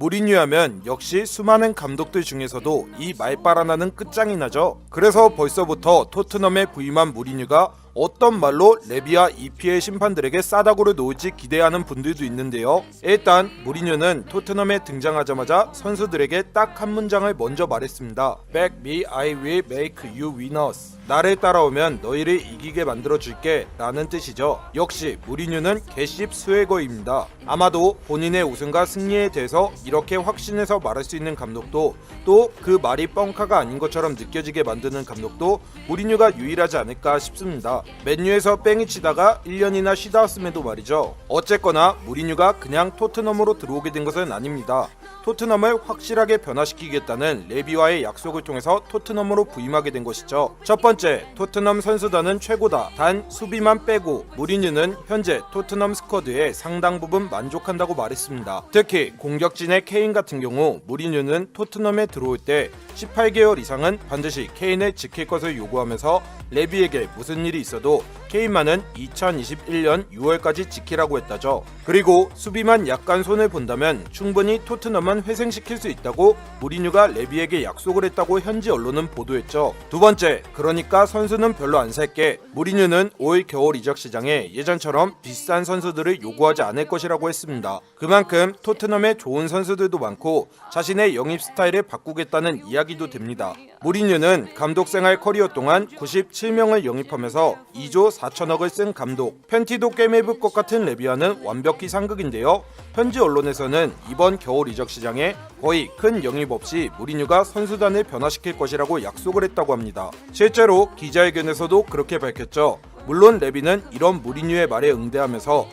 무리뉴 하면 역시 수많은 감독들 중에서도 이 말바라나는 끝장이 나죠. 그래서 벌써부터 토트넘에 부임한 무리뉴가 어떤 말로 레비아 EPL 심판들에게 싸다구를 놓을지 기대하는 분들도 있는데요. 일단 무리뉴는 토트넘에 등장하자마자 선수들에게 딱 한 문장을 먼저 말했습니다. Back me, I will make you winners. 나를 따라오면 너희를 이기게 만들어줄게 라는 뜻이죠. 역시 무리뉴는 개씹 스웨거입니다. 아마도 본인의 우승과 승리에 대해서 이렇게 확신해서 말할 수 있는 감독도, 또 그 말이 뻥카가 아닌 것처럼 느껴지게 만드는 감독도 무리뉴가 유일하지 않을까 싶습니다. 맨유에서 뺑이 치다가 1년이나 쉬다 왔음에도 말이죠. 어쨌거나 무리뉴가 그냥 토트넘으로 들어오게 된 것은 아닙니다. 토트넘을 확실하게 변화시키겠다는 레비와의 약속을 통해서 토트넘으로 부임하게 된 것이죠. 첫 번째, 토트넘 선수단은 최고다. 단 수비만 빼고 무리뉴는 현재 토트넘 스쿼드에 상당 부분 만족한다고 말했습니다. 특히 공격진의 케인 같은 경우 무리뉴는 토트넘에 들어올 때 18개월 이상은 반드시 케인을 지킬 것을 요구하면서 레비에게 무슨 일이 있어도 케인만은 2021년 6월까지 지키라고 했다죠. 그리고 수비만 약간 손을 본다면 충분히 토트넘은 회생시킬 수 있다고 무리뉴가 레비에게 약속을 했다고 현지 언론은 보도했죠. 두 번째, 그러니까 선수는 별로 안 살게. 무리뉴는 올 겨울 이적 시장에 예전처럼 비싼 선수들을 요구하지 않을 것이라고 했습니다. 그만큼 토트넘에 좋은 선수들도 많고 자신의 영입 스타일을 바꾸겠다는 이야기도 됩니다. 무리뉴는 감독 생활 커리어 동안 97명을 영입하면서 2조 4천억을 쓴 감독, 팬티도 꿰매볼 것 같은 레비아는 완벽히 상극인데요. 현지 언론에서는 이번 겨울 이적 시장에 거의 큰 영입 없이 무리뉴가 선수단을 변화시킬 것이라고 약속을 했다고 합니다. 실제로 기자회견에서도 그렇게 밝혔죠. 물론 레비는 이런 무리뉴의 말에 응대하면서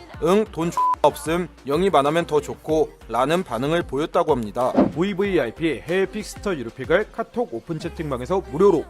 돈 없음, 영입 안 하면 더 좋고 라는 반응을 보였다고 합니다. VVIP 해외 픽스터 유료픽을 카톡 오픈 채팅방에서 무료로.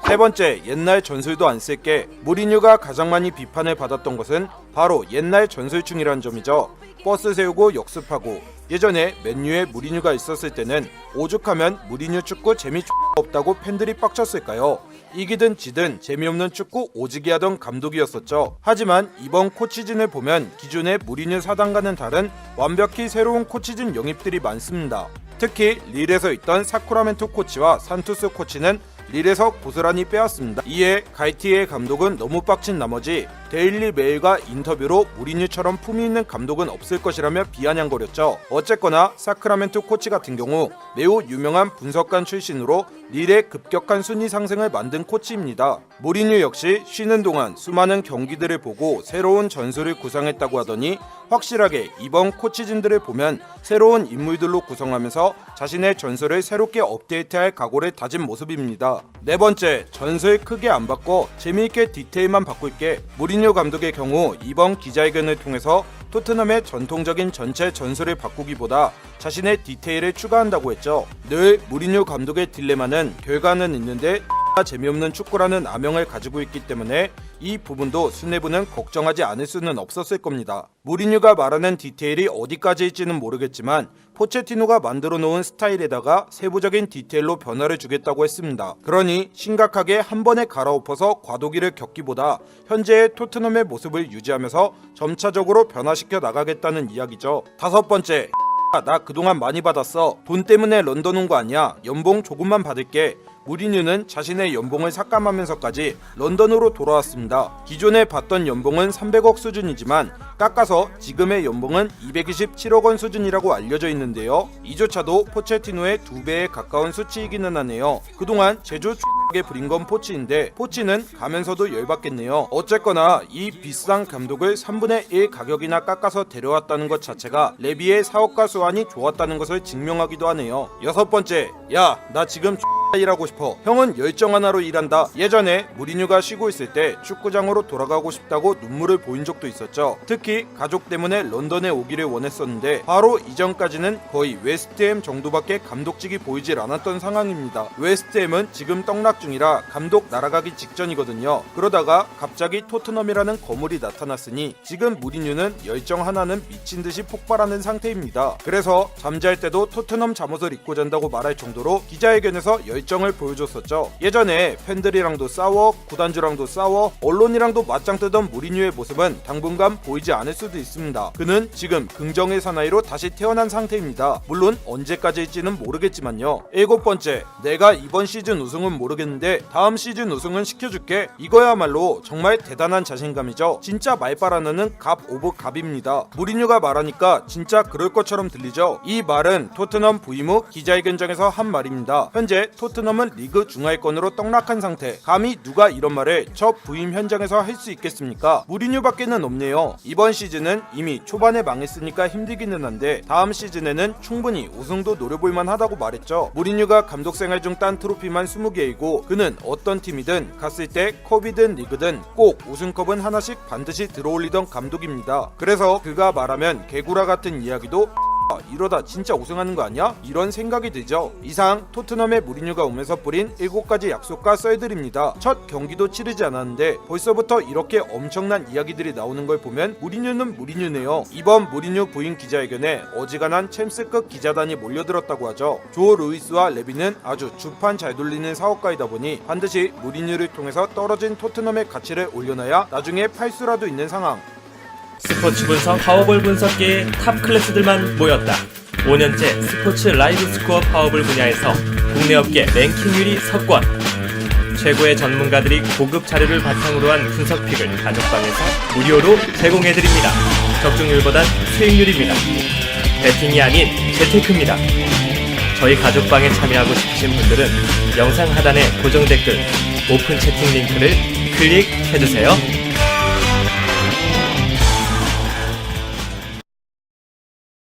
세 번째, 옛날 전술도 안 쓸게. 무리뉴가 가장 많이 비판을 받았던 것은 바로 옛날 전술충이라는 점이죠. 버스 세우고 역습하고. 예전에 맨유에 무리뉴가 있었을 때는 오죽하면 무리뉴 축구 재미 없다고 팬들이 빡쳤을까요? 이기든 지든 재미없는 축구 오지게 하던 감독이었었죠. 하지만 이번 코치진을 보면 기존의 무리뉴 사단과는 다른 완벽히 새로운 코치진 영입들이 많습니다. 특히 릴에서 있던 사쿠라멘토 코치와 산투스 코치는 릴에서 고스란히 빼왔습니다. 이에 가이티에 감독은 너무 빡친 나머지 데일리 메일과 인터뷰로 무리뉴처럼 품위 있는 감독은 없을 것이라며 비아냥거렸죠. 어쨌거나 사크라멘토 코치 같은 경우 매우 유명한 분석관 출신으로 릴의 급격한 순위 상승을 만든 코치입니다. 무리뉴 역시 쉬는 동안 수많은 경기들을 보고 새로운 전술을 구상했다고 하더니 확실하게 이번 코치진들을 보면 새로운 인물들로 구성하면서 자신의 전술을 새롭게 업데이트할 각오를 다진 모습입니다. 네 번째, 전술 크게 안 바꿔 재미있게 디테일만 바꿀게. 무리뉴 감독의 경우 이번 기자회견을 통해서 토트넘의 전통적인 전체 전술을 바꾸기보다 자신의 디테일을 추가한다고 했죠. 늘 무리뉴 감독의 딜레마는 결과는 있는데 재미없는 축구라는 아명을 가지고 있기 때문에 이 부분도 수뇌부는 걱정하지 않을 수는 없었을 겁니다. 무리뉴가 말하는 디테일이 어디까지일지는 모르겠지만 포체티노가 만들어 놓은 스타일에다가 세부적인 디테일로 변화를 주겠다고 했습니다. 그러니 심각하게 한 번에 갈아엎어서 과도기를 겪기보다 현재의 토트넘의 모습을 유지하면서 점차적으로 변화시켜 나가겠다는 이야기죠. 다섯 번째, 나 그동안 많이 받았어. 돈 때문에 런던 온 거 아니야. 연봉 조금만 받을게. 무리뉴는 자신의 연봉을 삭감하면서까지 런던으로 돌아왔습니다. 기존에 받던 연봉은 300억 수준이지만 깎아서 지금의 연봉은 227억 원 수준이라고 알려져 있는데요. 이조차도 포체티노의 2배에 가까운 수치이기는 하네요. 그동안 제주 X에 부린 건 포치인데 포치는 가면서도 열받겠네요. 어쨌거나 이 비싼 감독을 3분의 1 가격이나 깎아서 데려왔다는 것 자체가 레비의 사업가 수완이 좋았다는 것을 증명하기도 하네요. 여섯 번째, 야, 나 지금 일하고 싶어. 형은 열정 하나로 일한다. 예전에 무리뉴가 쉬고 있을 때 축구장으로 돌아가고 싶다고 눈물을 보인 적도 있었죠. 특히 가족 때문에 런던에 오기를 원했었는데 바로 이전까지는 거의 웨스트햄 정도밖에 감독직이 보이질 않았던 상황입니다. 웨스트햄은 지금 떡락 중이라 감독 날아가기 직전이거든요. 그러다가 갑자기 토트넘이라는 거물이 나타났으니 지금 무리뉴는 열정 하나는 미친듯이 폭발하는 상태입니다. 그래서 잠잘 때도 토트넘 잠옷을 입고 잔다고 말할 정도로 기자회견에서 열정을 보여줬었죠. 예전에 팬들이랑도 싸워, 구단주랑도 싸워, 언론이랑도 맞짱 뜨던 무리뉴의 모습은 당분간 보이지 않을 수도 있습니다. 그는 지금 긍정의 사나이로 다시 태어난 상태입니다. 물론 언제까지일지는 모르겠지만요. 7번째, 내가 이번 시즌 우승은 모르겠는데 다음 시즌 우승은 시켜줄게. 이거야말로 정말 대단한 자신감이죠. 진짜 말빨 하나는 갑 오브 갑입니다. 무리뉴가 말하니까 진짜 그럴 것처럼 들리죠. 이 말은 토트넘 부임 후 기자회견장에서 한 말입니다. 현재 토트넘은 리그 중하위권으로 떡락한 상태. 감히 누가 이런 말을 첫 부임 현장에서 할 수 있겠습니까? 무리뉴밖에는 없네요. 이번 시즌은 이미 초반에 망했으니까 힘들기는 한데 다음 시즌에는 충분히 우승도 노려볼만 하다고 말했죠. 무리뉴가 감독 생활 중 딴 트로피만 20개이고 그는 어떤 팀이든 갔을 때 컵이든 리그든 꼭 우승컵은 하나씩 반드시 들어올리던 감독입니다. 그래서 그가 말하면 개구라 같은 이야기도 이러다 진짜 우승하는 거 아니야? 이런 생각이 들죠. 이상 토트넘의 무리뉴가 오면서 뿌린 7가지 약속과 썰들입니다. 첫 경기도 치르지 않았는데 벌써부터 이렇게 엄청난 이야기들이 나오는 걸 보면 무리뉴는 무리뉴네요. 이번 무리뉴 부임 기자회견에 어지간한 챔스급 기자단이 몰려들었다고 하죠. 조 루이스와 레비는 아주 주판 잘 돌리는 사업가이다 보니 반드시 무리뉴를 통해서 떨어진 토트넘의 가치를 올려놔야 나중에 팔 수라도 있는 상황. 스포츠 분석 파워볼 분석계의 탑 클래스들만 모였다. 5년째 스포츠 라이브 스코어 파워볼 분야에서 국내 업계 랭킹 1위 석권. 최고의 전문가들이 고급 자료를 바탕으로 한 분석픽을 가족방에서 무료로 제공해드립니다. 적중률보단 수익률입니다. 배팅이 아닌 재테크입니다. 저희 가족방에 참여하고 싶으신 분들은 영상 하단의 고정 댓글 오픈 채팅 링크를 클릭해주세요.